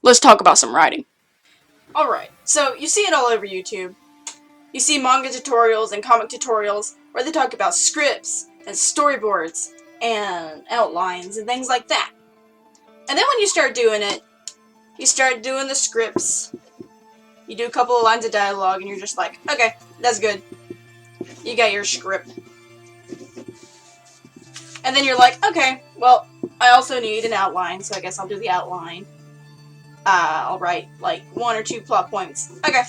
let's talk about some writing. Alright, so you see it all over YouTube. You see manga tutorials and comic tutorials where they talk about scripts and storyboards and outlines and things like that. And then when you start doing it, you start doing the scripts, you do a couple of lines of dialogue, and you're just like, okay, that's good. You got your script. And then you're like, okay, well, I also need an outline, so I guess I'll do the outline. I'll write, like, 1 or 2 plot points. Okay,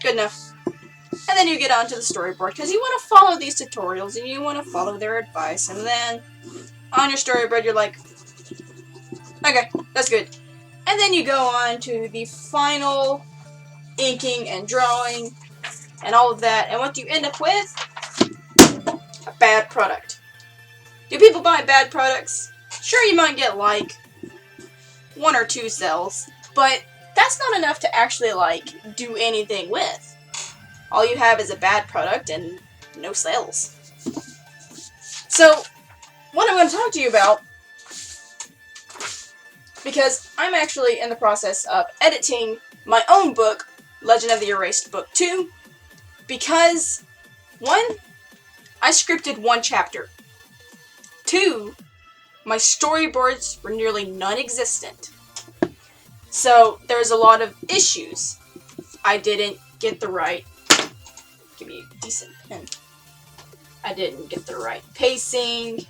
good enough. And then you get onto the storyboard, because you want to follow these tutorials, and you want to follow their advice, and then on your storyboard you're like, okay, that's good. And then you go on to the final inking and drawing, and all of that, and what do you end up with? A bad product. Do people buy bad products? Sure, you might get, like, 1 or 2 sales, but that's not enough to actually, like, do anything with. All you have is a bad product and no sales. So, what I'm going to talk to you about, because I'm actually in the process of editing my own book, Legend of the Erased Book 2, because, 1, I scripted 1 chapter. 2, my storyboards were nearly non-existent. So, there's a lot of issues. I didn't get the right... Give me a decent pen. I didn't get the right pacing.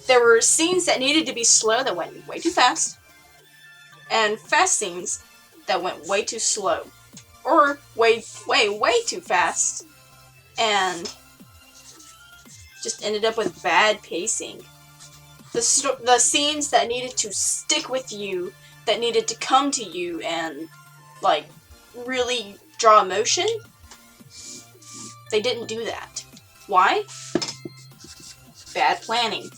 There were scenes that needed to be slow that went way too fast. And fast scenes that went way too slow. Or way too fast. And just ended up with bad pacing. The scenes that needed to stick with you, that needed to come to you and, like, really draw emotion, they didn't do that. Why? Bad planning.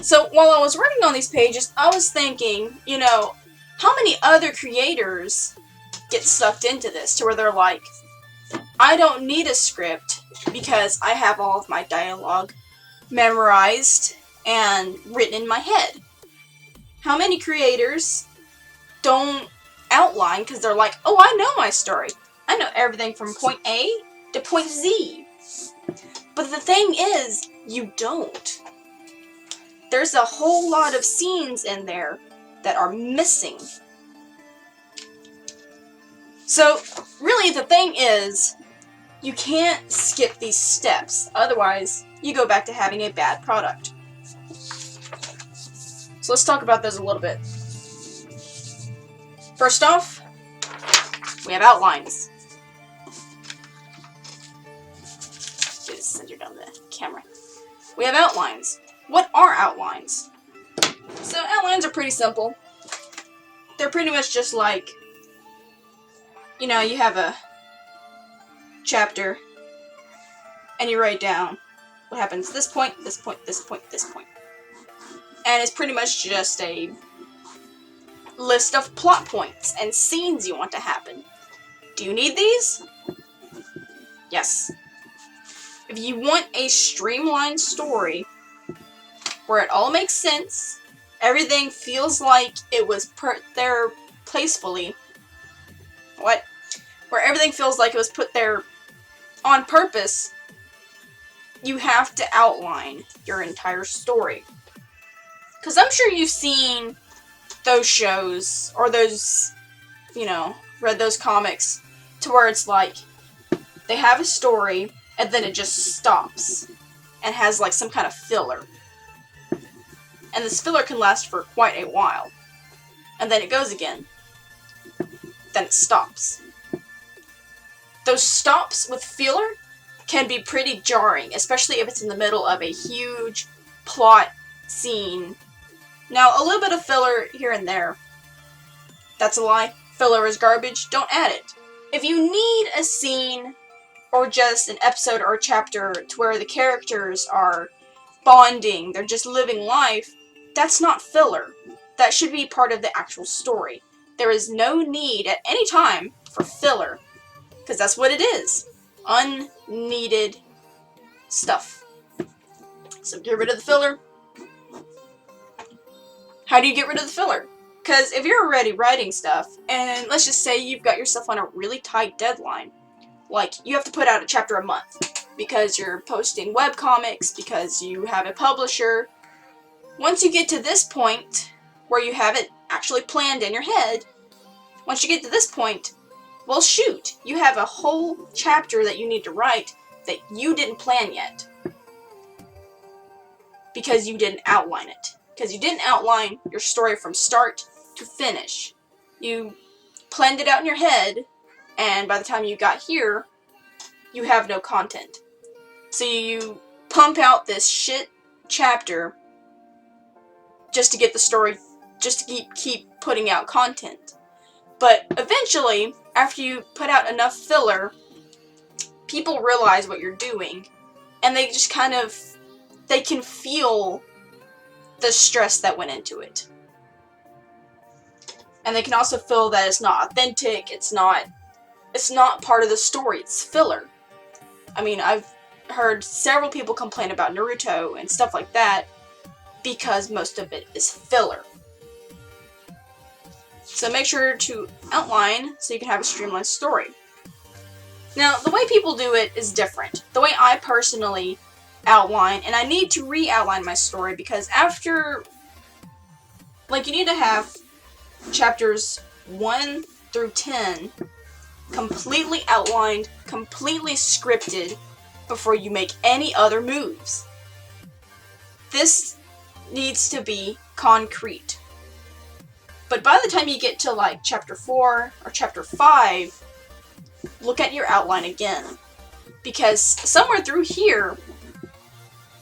So, while I was working on these pages, I was thinking, you know, how many other creators get sucked into this to where they're like, I don't need a script because I have all of my dialogue memorized and written in my head. How many creators don't outline because they're like, oh, I know my story. I know everything from point A to point Z. But the thing is, you don't. There's a whole lot of scenes in there that are missing. So, really, the thing is, you can't skip these steps. Otherwise, you go back to having a bad product. So let's talk about those a little bit. First off, we have outlines. Just centered on the camera. We have outlines. What are outlines? So outlines are pretty simple. They're pretty much just like, you know, you have a chapter and you write down what happens this point, this point, this point, this point. And it's pretty much just a list of plot points and scenes you want to happen. Do you need these? Yes. If you want a streamlined story where it all makes sense, everything feels like it was put there placefully. What? Where everything feels like it was put there on purpose, you have to outline your entire story. Because I'm sure you've seen those shows, or those, you know, read those comics, to where it's like, they have a story, and then it just stops, and has like some kind of filler. And this filler can last for quite a while. And then it goes again. Then it stops. Those stops with filler can be pretty jarring, especially if it's in the middle of a huge plot scene. Now, a little bit of filler here and there. That's a lie. Filler is garbage. Don't add it. If you need a scene, or just an episode or a chapter to where the characters are bonding, they're just living life, that's not filler. That should be part of the actual story. There is no need at any time for filler, because that's what it is. Unneeded stuff. So get rid of the filler. How do you get rid of the filler? Because if you're already writing stuff, and let's just say you've got yourself on a really tight deadline, like you have to put out a chapter a month because you're posting webcomics, because you have a publisher. Once you get to this point where you have it actually planned in your head, once you get to this point, well shoot, you have a whole chapter that you need to write that you didn't plan yet. Because you didn't outline it. Because you didn't outline your story from start to finish. You planned it out in your head, and by the time you got here, you have no content. So you pump out this shit chapter just to get the story, just to keep putting out content. But eventually, after you put out enough filler, people realize what you're doing, and they just kind of, they can feel the stress that went into it. And they can also feel that it's not authentic, it's not part of the story, it's filler. I mean, I've heard several people complain about Naruto and stuff like that because most of it is filler. So make sure to outline so you can have a streamlined story. Now, the way people do it is different. The way I personally outline, and I need to re-outline my story because after, like, you need to have chapters 1 through 10 completely outlined, completely scripted before you make any other moves. This needs to be concrete. But by the time you get to like chapter 4 or chapter 5, look at your outline again. Because somewhere through here,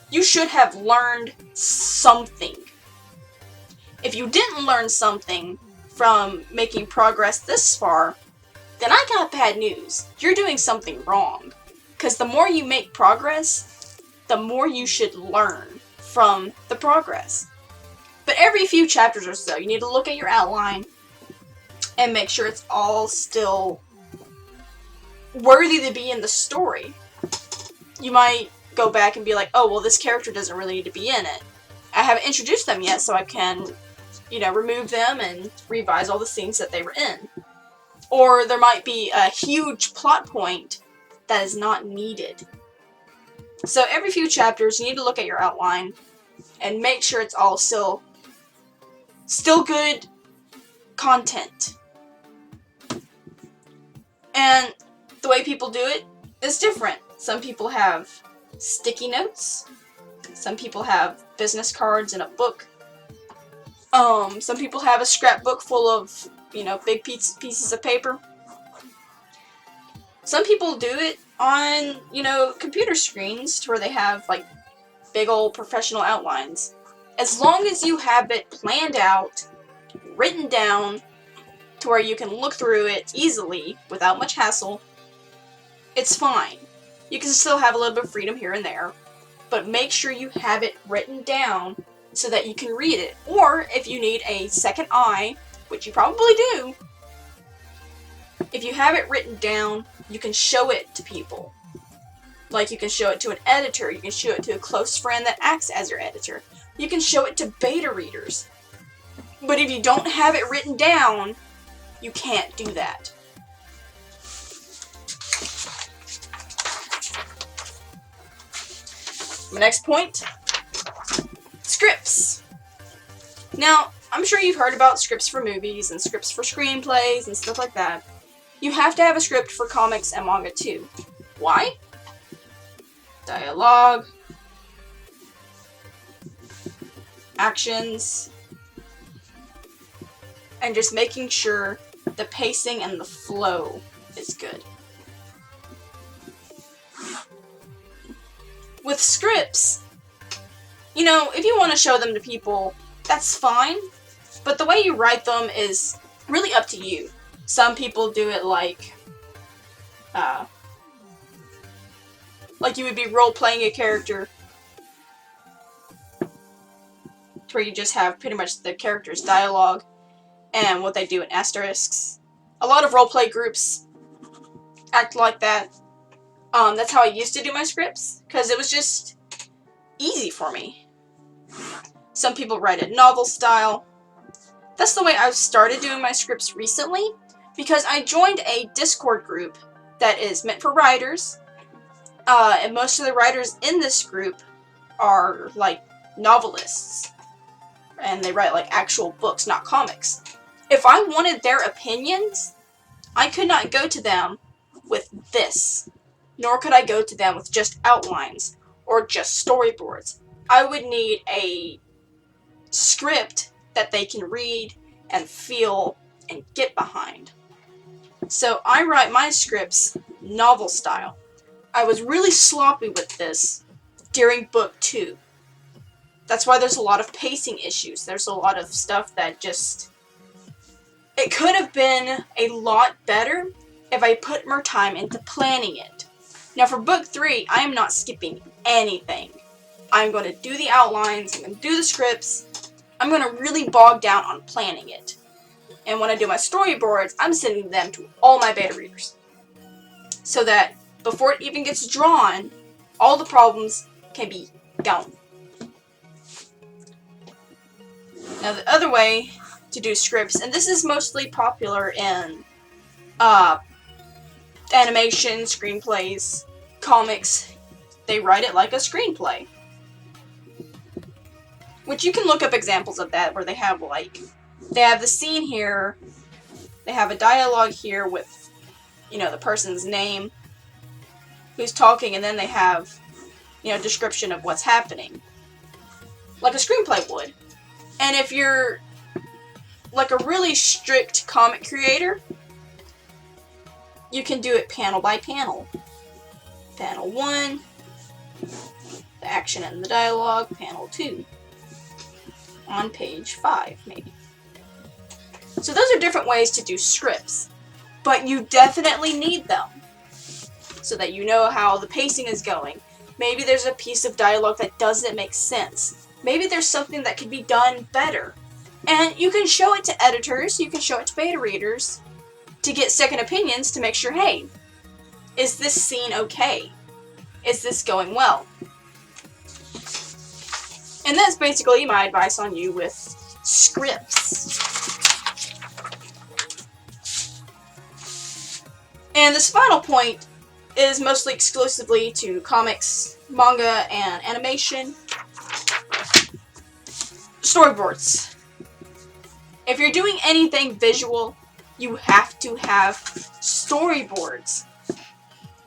you should have learned something. If you didn't learn something from making progress this far, then I got bad news. You're doing something wrong. Because the more you make progress, the more you should learn from the progress. But every few chapters or so, you need to look at your outline and make sure it's all still worthy to be in the story. You might go back and be like, oh, well, this character doesn't really need to be in it. I haven't introduced them yet, so I can, remove them and revise all the scenes that they were in. Or there might be a huge plot point that is not needed. So every few chapters, you need to look at your outline and make sure it's all still good content. And the way people do it is different. Some people have sticky notes. Some people have business cards in a book. Some people have a scrapbook full of, big pieces of paper. Some people do it on, computer screens to where they have, like, big old professional outlines. As long as you have it planned out, written down, to where you can look through it easily, without much hassle, it's fine. You can still have a little bit of freedom here and there, but make sure you have it written down so that you can read it. Or, if you need a second eye, which you probably do, if you have it written down, you can show it to people. Like, you can show it to an editor, you can show it to a close friend that acts as your editor. You can show it to beta readers. But if you don't have it written down, you can't do that. My next point, scripts. Now, I'm sure you've heard about scripts for movies and scripts for screenplays and stuff like that. You have to have a script for comics and manga too. Why? Dialogue, actions, and just making sure the pacing and the flow is good. With scripts, if you want to show them to people, that's fine, but the way you write them is really up to you. Some people do it like you would be role-playing a character, to where you just have pretty much the character's dialogue and what they do in asterisks. A lot of role-play groups act like that. That's how I used to do my scripts, because it was just easy for me. Some people write it novel style. That's the way I've started doing my scripts recently, because I joined a Discord group that is meant for writers, and most of the writers in this group are like novelists, and they write like actual books, not comics. If I wanted their opinions, I could not go to them with this, nor could I go to them with just outlines or just storyboards. I would need a script that they can read and feel and get behind. So I write my scripts novel style. I was really sloppy with this during book 2. That's why there's a lot of pacing issues. There's a lot of stuff that just... It could have been a lot better if I put more time into planning it. Now for book 3, I am not skipping anything. I'm going to do the outlines, I'm going to do the scripts, I'm going to really bog down on planning it. And when I do my storyboards, I'm sending them to all my beta readers. So that before it even gets drawn, all the problems can be gone. Now the other way to do scripts, and this is mostly popular in animation, screenplays, comics, they write it like a screenplay. Which you can look up examples of that where they have the scene here, they have a dialogue here with, the person's name, who's talking, and then they have, description of what's happening. Like a screenplay would. And if you're like a really strict comic creator, you can do it panel by panel. Panel 1, the action and the dialogue, panel 2. On page 5, maybe. So those are different ways to do scripts, but you definitely need them so that you know how the pacing is going. Maybe there's a piece of dialogue that doesn't make sense. Maybe there's something that could be done better. And you can show it to editors, you can show it to beta readers to get second opinions to make sure, hey, is this scene okay? Is this going well? And that's basically my advice on you with scripts. And this final point is mostly exclusively to comics, manga, and animation. Storyboards. If you're doing anything visual, you have to have storyboards.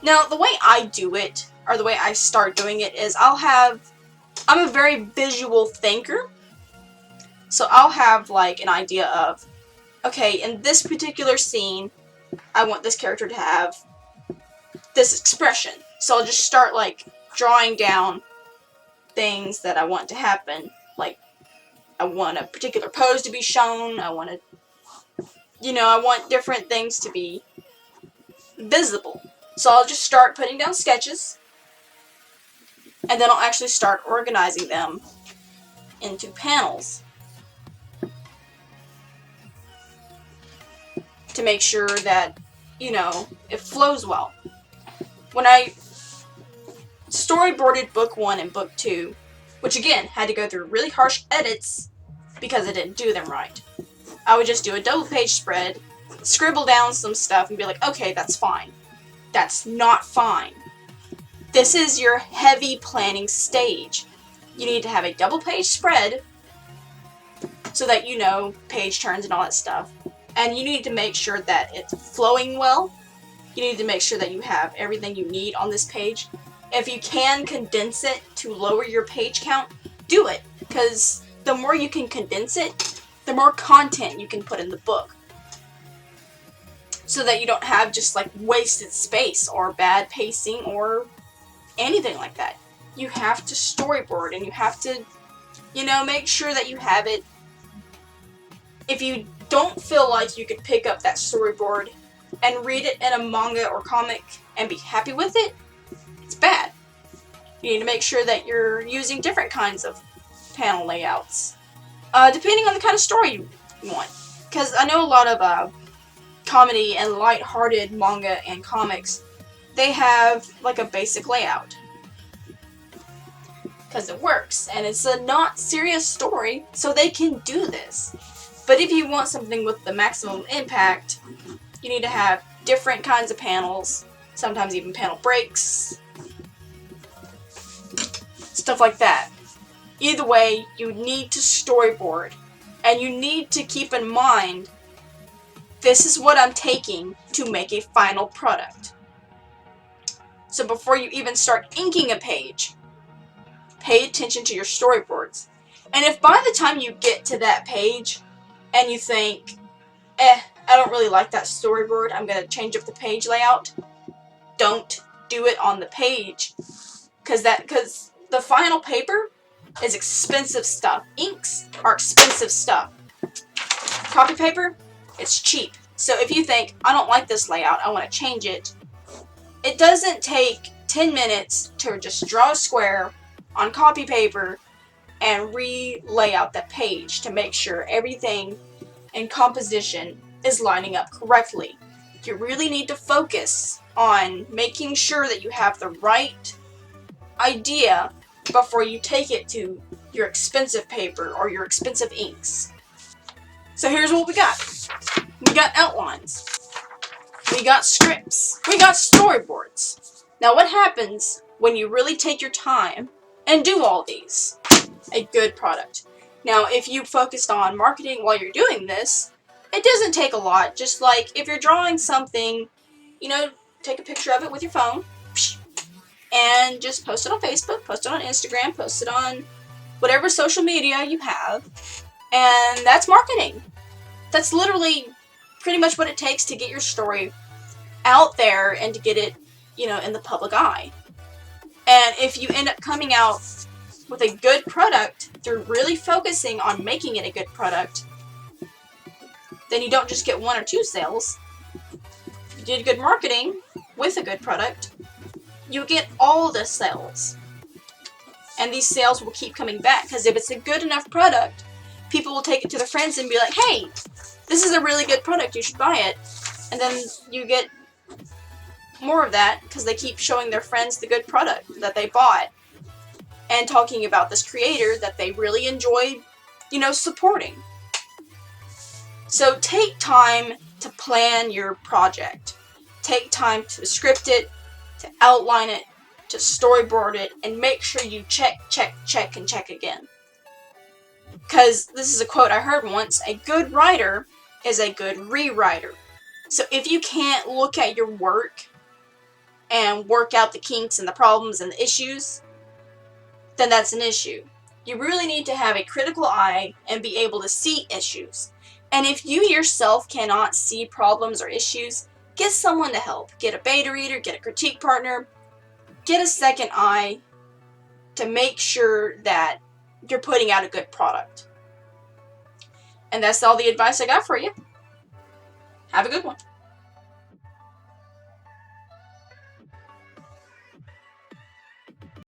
Now, the way I do it, or the way I start doing it, is I'm a very visual thinker, so I'll have like an idea of, okay, in this particular scene, I want this character to have this expression. So I'll just start like drawing down things that I want to happen. Like, I want a particular pose to be shown, I want different things to be visible. So I'll just start putting down sketches, and then I'll actually start organizing them into panels to make sure that, it flows well. When I storyboarded book 1 and book 2, which again, had to go through really harsh edits because I didn't do them right, I would just do a double page spread, scribble down some stuff, and be like, okay, that's fine. That's not fine. This is your heavy planning stage. You need to have a double page spread so that page turns and all that stuff. And you need to make sure that it's flowing well. You need to make sure that you have everything you need on this page. If you can condense it to lower your page count, do it. Because the more you can condense it, the more content you can put in the book. So that you don't have just like wasted space or bad pacing or anything like that. You have to storyboard, and you have to, make sure that you have it. If you don't feel like you could pick up that storyboard and read it in a manga or comic and be happy with it, it's bad. You need to make sure that you're using different kinds of panel layouts, depending on the kind of story you want. Because I know a lot of comedy and light-hearted manga and comics, they have like a basic layout. Because it works, and it's a not serious story, so they can do this. But if you want something with the maximum impact, you need to have different kinds of panels, sometimes even panel breaks, stuff like that. Either way, you need to storyboard, and you need to keep in mind, this is what I'm taking to make a final product. So before you even start inking a page, pay attention to your storyboards. And if by the time you get to that page and you think, I don't really like that storyboard, I'm going to change up the page layout, don't do it on the page. Because the final paper is expensive stuff. Inks are expensive stuff. Copy paper, it's cheap. So if you think, I don't like this layout, I want to change it, it doesn't take 10 minutes to just draw a square on copy paper and re-lay out the page to make sure everything in composition is lining up correctly. You really need to focus on making sure that you have the right idea before you take it to your expensive paper or your expensive inks. So here's what we got. We got outlines. We got scripts. We got storyboards. Now what happens when you really take your time and do all these? A good product. Now if you focused on marketing while you're doing this, it doesn't take a lot. Just like if you're drawing something, take a picture of it with your phone and just post it on Facebook, post it on Instagram, post it on whatever social media you have, and that's marketing. That's literally pretty much what it takes to get your story out there and to get it, in the public eye. And if you end up coming out with a good product through really focusing on making it a good product, then you don't just get 1 or 2 sales. You did good marketing with a good product, you get all the sales. And these sales will keep coming back, because if it's a good enough product, people will take it to their friends and be like, hey, this is a really good product, you should buy it. And then you get more of that because they keep showing their friends the good product that they bought and talking about this creator that they really enjoy, supporting. So take time to plan your project. Take time to script it, to outline it, to storyboard it, and make sure you check, and check again. Because this is a quote I heard once, a good writer is a good rewriter. So if you can't look at your work and work out the kinks and the problems and the issues, then that's an issue. You really need to have a critical eye and be able to see issues. And if you yourself cannot see problems or issues, get someone to help. Get a beta reader, get a critique partner, get a second eye to make sure that you're putting out a good product. And that's all the advice I got for you. Have a good one.